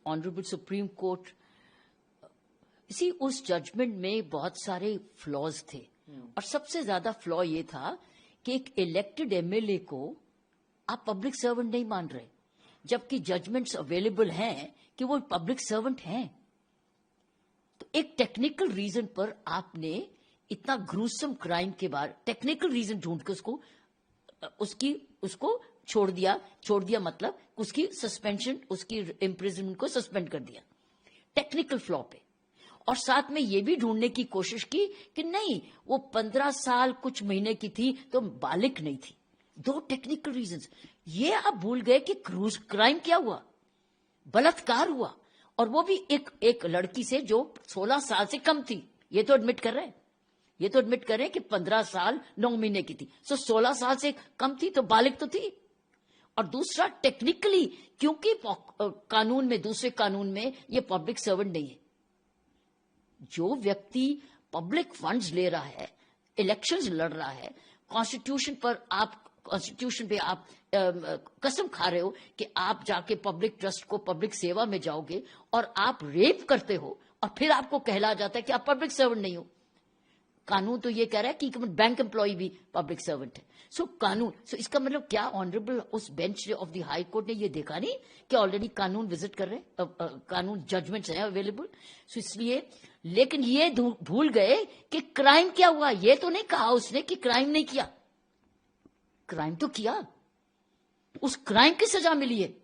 Honourable supreme court, इसी उस judgement में बहुत सारे फ्लॉज थे और सबसे ज्यादा फ्लॉ ये था कि एक इलेक्टेड एमएलए को आप पब्लिक सर्वेंट नहीं मान रहे, जबकि जजमेंट्स अवेलेबल हैं कि वो पब्लिक सर्वेंट हैं। तो एक टेक्निकल रीजन पर आपने इतना ग्रूसम क्राइम के बाद टेक्निकल रीजन ढूंढ के उसको छोड़ दिया मतलब उसकी सस्पेंशन, उसकी इम्प्रिजनमेंट को सस्पेंड कर दिया टेक्निकल फ्लॉ पे। और साथ में ये भी ढूंढने की कोशिश की कि नहीं, वो 15 साल कुछ महीने की थी तो बालिग नहीं थी। दो टेक्निकल रीजंस। ये आप भूल गए कि क्राइम क्या हुआ, बलात्कार हुआ, और वो भी एक लड़की से जो 16 साल से कम थी। ये तो एडमिट कर रहे हैं कि 15 साल 9 महीने की थी, सो 16 साल से कम थी तो बालिग तो थी। और दूसरा टेक्निकली, क्योंकि कानून में, दूसरे कानून में ये पब्लिक सर्वेंट नहीं है। जो व्यक्ति पब्लिक फंड्स ले रहा है, इलेक्शंस लड़ रहा है, कॉन्स्टिट्यूशन पे आप कसम खा रहे हो कि आप जाके पब्लिक ट्रस्ट को, पब्लिक सेवा में जाओगे और आप रेप करते हो और फिर आपको कहला जाता है कि आप पब्लिक सर्वेंट नहीं हो। कानून तो ये कह रहा है कि बैंक एम्प्लॉय भी पब्लिक सर्वेंट है। सो इसका मतलब क्या, ऑनरेबल उस bench of the high court ने ये देखा नहीं कि ऑलरेडी कानून विजिट कर रहे हैं, कानून जजमेंट्स हैं अवेलेबल। सो इसलिए, लेकिन ये भूल गए कि क्राइम क्या हुआ। ये तो नहीं कहा उसने कि क्राइम नहीं किया, क्राइम तो किया, उस क्राइम की सजा मिली है।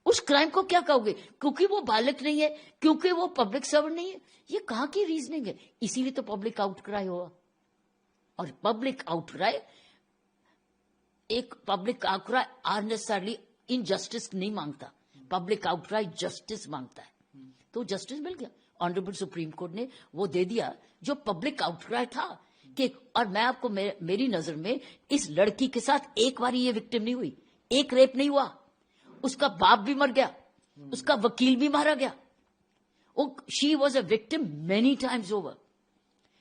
उस क्राइम को क्या कहोगे? क्योंकि वो बालिग नहीं है, क्योंकि वो पब्लिक सर्वेंट नहीं है। ये कहां की रीजनिंग है? इसीलिए तो पब्लिक आउटक्राई हुआ। और पब्लिक आउटक्राई, एक पब्लिक आउटक्राई अननेसेसरली इनजस्टिस नहीं मांगता, पब्लिक आउटक्राई जस्टिस मांगता है। तो जस्टिस मिल गया, ऑनरेबल सुप्रीम कोर्ट ने वो दे दिया जो पब्लिक आउटक्राई था कि। और मैं आपको, मेरी नजर में इस लड़की के साथ एक बार ये विक्टिम नहीं हुई, एक रेप नहीं हुआ, उसका बाप भी मर गया, उसका वकील भी मारा गया। She was a victim many times over,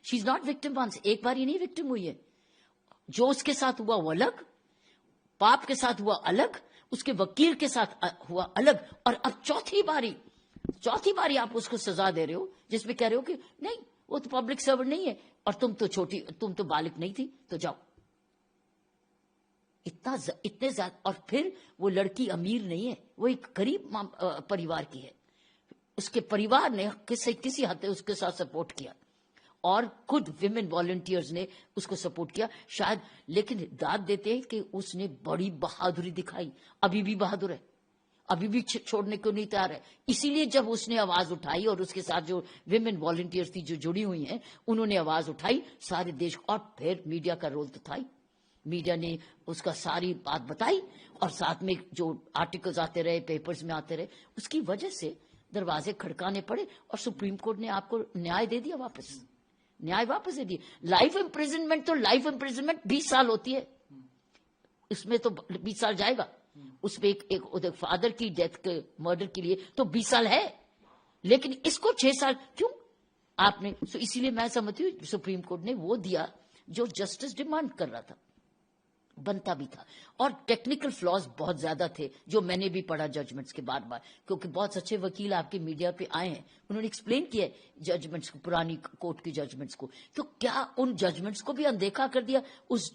she is not victim once, एक बार ही नहीं विक्टिम हुई है। जो उसके साथ हुआ वो अलग, बाप के साथ हुआ अलग, उसके वकील के साथ हुआ अलग, और अब चौथी बारी आप उसको सजा दे रहे हो जिसमें कह रहे हो कि नहीं, वो तो पब्लिक सर्वेंट नहीं है और तुम तो बालिग नहीं थी, तो जाओ। इतने ज्यादा। और फिर वो लड़की अमीर नहीं है, वो एक गरीब परिवार की है। उसके परिवार ने किसी हद तक उसके साथ सपोर्ट किया और खुद विमेन वॉलंटियर्स ने उसको सपोर्ट किया शायद। लेकिन दाद देते हैं कि उसने बड़ी बहादुरी दिखाई, अभी भी बहादुर है, अभी भी छोड़ने को नहीं तैयार है। इसीलिए जब उसने आवाज उठाई और उसके साथ जो विमेन वॉलंटियर्स थी जो जुड़ी हुई हैं, उन्होंने आवाज उठाई सारे देश को। और फिर मीडिया का रोल तो था ही, मीडिया ने उसका सारी बात बताई और साथ में जो आर्टिकल्स आते रहे, पेपर्स में आते रहे, उसकी वजह से दरवाजे खड़काने पड़े और सुप्रीम कोर्ट ने आपको न्याय दे दिया, न्याय वापस दे दिया। लाइफ इम्प्रिजनमेंट तो लाइफ इम्प्रिजनमेंट 20 साल होती है, इसमें तो 20 साल जाएगा। उसमें एक फादर की डेथ के मर्डर के लिए तो 20 साल है, लेकिन इसको 6 साल क्यों आपने? इसीलिए मैं समझती हूँ सुप्रीम कोर्ट ने वो दिया जो जस्टिस डिमांड कर रहा था, बनता भी था। और टेक्निकल फ्लॉज बहुत ज्यादा थे जो मैंने भी पढ़ा जजमेंट्स के बार, क्योंकि बहुत अच्छे वकील आपके मीडिया पे आए हैं, उन्होंने एक्सप्लेन किया जजमेंट्स को, पुरानी कोर्ट की जजमेंट्स को। तो क्या उन जजमेंट्स को भी अनदेखा कर दिया उस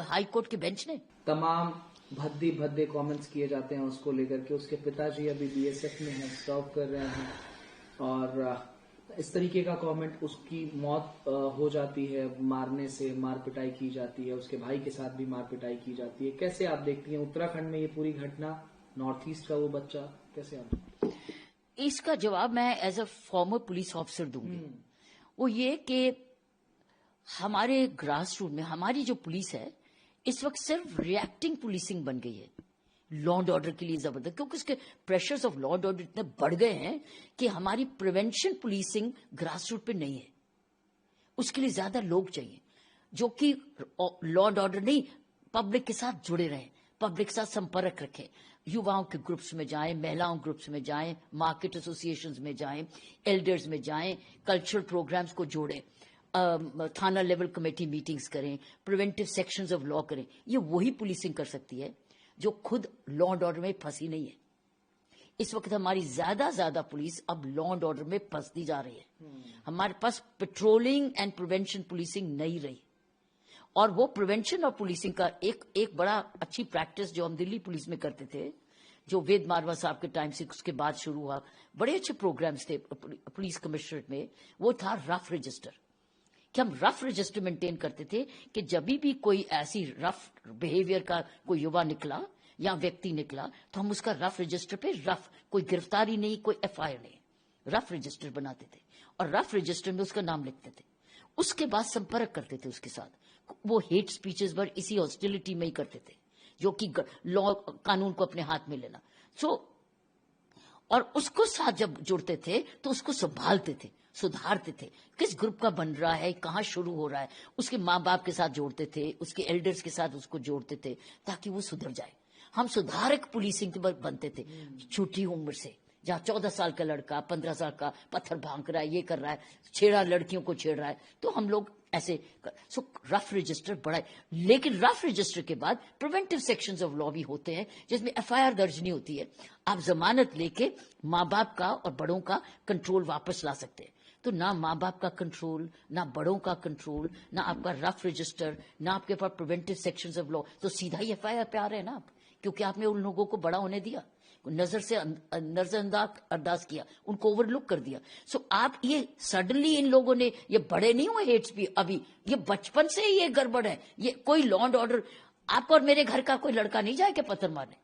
हाई कोर्ट के बेंच ने? तमाम भद्दे कमेंट्स किए जाते हैं उसको लेकर के। उसके पिताजी अभी बीएसएफ में हैं, सर्व कर रहे हैं, और इस तरीके का कमेंट, उसकी मौत हो जाती है मारने से, मार पिटाई की जाती है, उसके भाई के साथ भी मार पिटाई की जाती है। कैसे आप देखती हैं उत्तराखंड में ये पूरी घटना, नॉर्थ ईस्ट का वो बच्चा, कैसे आप? इसका जवाब मैं as a former police officer दूंगी। वो ये कि हमारे ग्रास रूट में हमारी जो पुलिस है इस वक्त सिर्फ रिएक्टिंग पुलिसिंग बन गई है लॉ एंड ऑर्डर के लिए जबरदस्त, क्योंकि उसके pressures of law and order इतने बढ़ गए हैं कि हमारी प्रिवेंशन पुलिसिंग ग्रास रूट पे नहीं है। उसके लिए ज्यादा लोग चाहिए जो कि लॉ एंड ऑर्डर नहीं, पब्लिक के साथ जुड़े रहें, पब्लिक के साथ संपर्क रखें, युवाओं के ग्रुप्स में जाएं, महिलाओं ग्रुप्स में जाएं, मार्केट एसोसिएशंस में जाएं, एल्डर्स में जाएं, कल्चरल प्रोग्राम्स को जोड़ें, थाना लेवल कमेटी मीटिंग्स करें, प्रिवेंटिव सेक्शंस ऑफ लॉ करें। ये वही पुलिसिंग कर सकती है जो खुद लॉ एंड ऑर्डर में फंसी नहीं है। इस वक्त हमारी ज्यादा पुलिस अब लॉ एंड ऑर्डर में फंसती जा रही है। हमारे पास पेट्रोलिंग एंड प्रिवेंशन पुलिसिंग नहीं रही, और वो प्रिवेंशन और पुलिसिंग का एक बड़ा अच्छी प्रैक्टिस जो हम दिल्ली पुलिस में करते थे, जो वेद मारवा साहब के टाइम से उसके बाद शुरू हुआ, बड़े अच्छे प्रोग्राम्स थे पुलिस कमिश्नरेट में, वो था रफ रजिस्टर, कि हम रफ रजिस्टर मेंटेन करते थे कि जब भी कोई ऐसी रफ बिहेवियर का कोई युवा निकला या व्यक्ति निकला तो हम उसका रफ रजिस्टर पे कोई गिरफ्तारी नहीं, कोई एफआईआर नहीं, रफ रजिस्टर बनाते थे और रफ रजिस्टर में उसका नाम लिखते थे। उसके बाद संपर्क करते थे उसके साथ, वो हेट स्पीचेस पर इसी हॉस्टिलिटी में ही करते थे, जो कि लॉ कानून को अपने हाथ में लेना। और उसको साथ जब जुड़ते थे तो उसको संभालते थे, सुधारते थे, किस ग्रुप का बन रहा है, कहाँ शुरू हो रहा है, उसके माँ बाप के साथ जोड़ते थे, उसके एल्डर्स के साथ उसको जोड़ते थे ताकि वो सुधर जाए। हम सुधारक पुलिसिंग के बनते थे छोटी उम्र से, जहाँ 14 साल का लड़का 15 साल का पत्थर भांग रहा है, ये कर रहा है, छेड़ा लड़कियों को छेड़ रहा है, तो हम लोग ऐसे रफ रजिस्टर बड़ा है। लेकिन रफ रजिस्टर के बाद प्रिवेंटिव सेक्शंस ऑफ लॉ भी होते हैं जिसमें एफआईआर दर्ज नहीं होती है, आप जमानत लेके माँ बाप का और बड़ों का कंट्रोल वापस ला सकते हैं। तो ना माँ बाप का कंट्रोल, ना बड़ों का कंट्रोल, ना आपका रफ रजिस्टर, ना आपके पास प्रिवेंटिव सेक्शंस ऑफ लॉ, तो सीधा ही एफआईआर पे आ रहे हैं ना आप, क्योंकि आपने उन लोगों को बड़ा होने दिया, नजरअंदाज किया, उनको ओवरलुक कर दिया। सो आप ये सडनली इन लोगों ने, ये बड़े नहीं हुए हेट्स भी अभी, ये बचपन से ही ये गड़बड़ है। ये कोई लॉ एंड ऑर्डर, आपको और मेरे घर का कोई लड़का नहीं जाएगा पत्थर मारने,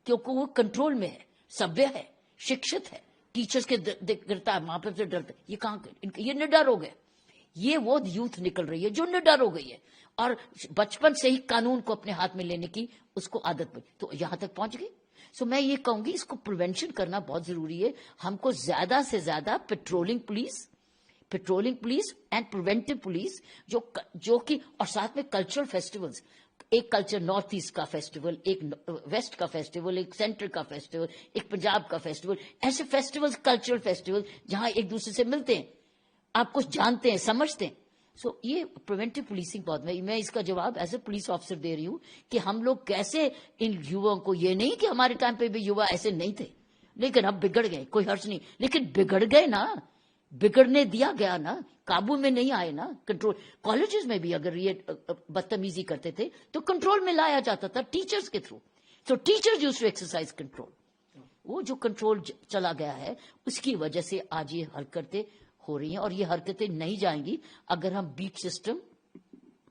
क्योंकि वो कंट्रोल में है, सभ्य है, शिक्षित है, टीचर्स के डरता है, माँ बाप से डरता है। ये कहाँ, ये निडर हो गए, ये वो यूथ निकल रही है जो निडर हो गई है और बचपन से ही कानून को अपने हाथ में लेने की उसको आदत बनी, तो यहां तक पहुंच गई। सो मैं ये कहूंगी इसको प्रिवेंशन करना बहुत जरूरी है। हमको ज्यादा से ज्यादा patrolling police and preventive police जो कि, और साथ में कल्चरल फेस्टिवल्स, एक कल्चर नॉर्थ ईस्ट का फेस्टिवल, एक वेस्ट का फेस्टिवल, एक सेंट्रल का फेस्टिवल, एक पंजाब का फेस्टिवल, ऐसे फेस्टिवल्स, कल्चरल फेस्टिवल जहां एक दूसरे से मिलते हैं, आप कुछ जानते हैं, समझते हैं। सो ये प्रिवेंटिव पुलिसिंग बहुत, मैं इसका जवाब एज ए पुलिस ऑफिसर दे रही हूं कि हम लोग कैसे इन युवाओं को, ये नहीं कि हमारे टाइम पे भी युवा ऐसे नहीं थे, लेकिन अब बिगड़ गए, कोई हर्ष नहीं, लेकिन बिगड़ गए ना, बिगड़ने दिया गया ना, काबू में नहीं आए ना। कंट्रोल कॉलेजेस में भी अगर ये बदतमीजी करते थे तो कंट्रोल में लाया जाता था टीचर्स के थ्रू। तो teachers used to exercise control, वो जो कंट्रोल चला गया है उसकी वजह से आज ये हरकतें हो रही हैं, और ये हरकतें नहीं जाएंगी अगर हम beat system,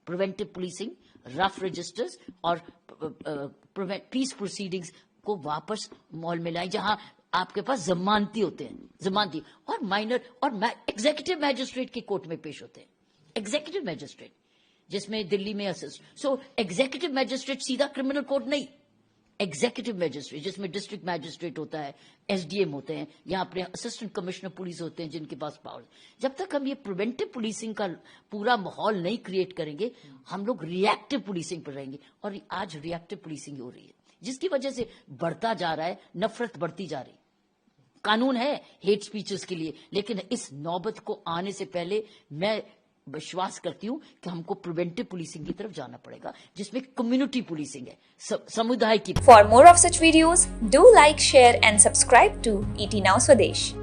preventive policing, rough registers और पीस प्रोसीडिंग्स को वापस मॉल में लाएं, जहां आपके पास जमानती होते हैं, जमानती और माइनर और एग्जीक्यूटिव मैजिस्ट्रेट की कोर्ट में पेश होते हैं। एग्जीक्यूटिव मैजिस्ट्रेट जिसमें दिल्ली में सो एग्जीक्यूटिव मैजिस्ट्रेट सीधा क्रिमिनल कोर्ट नहीं, एग्जीक्यूटिव मैजिस्ट्रेट जिसमें डिस्ट्रिक्ट मैजिस्ट्रेट होता है, एसडीएम होते हैं, या अपने असिस्टेंट कमिश्नर पुलिस होते हैं जिनके पास पावर। जब तक हम ये प्रिवेंटिव पुलिसिंग का पूरा माहौल नहीं क्रिएट करेंगे, हम लोग रिएक्टिव पुलिसिंग पर रहेंगे, और आज रिएक्टिव पुलिसिंग हो रही है जिसकी वजह से बढ़ता जा रहा है, नफरत बढ़ती जा रही। कानून है हेट स्पीचेस के लिए, लेकिन इस नौबत को आने से पहले मैं विश्वास करती हूं कि हमको प्रिवेंटिव पुलिसिंग की तरफ जाना पड़ेगा, जिसमें कम्युनिटी पुलिसिंग है, समुदाय की। For more of such videos do like, share and subscribe to ET Now Swadesh।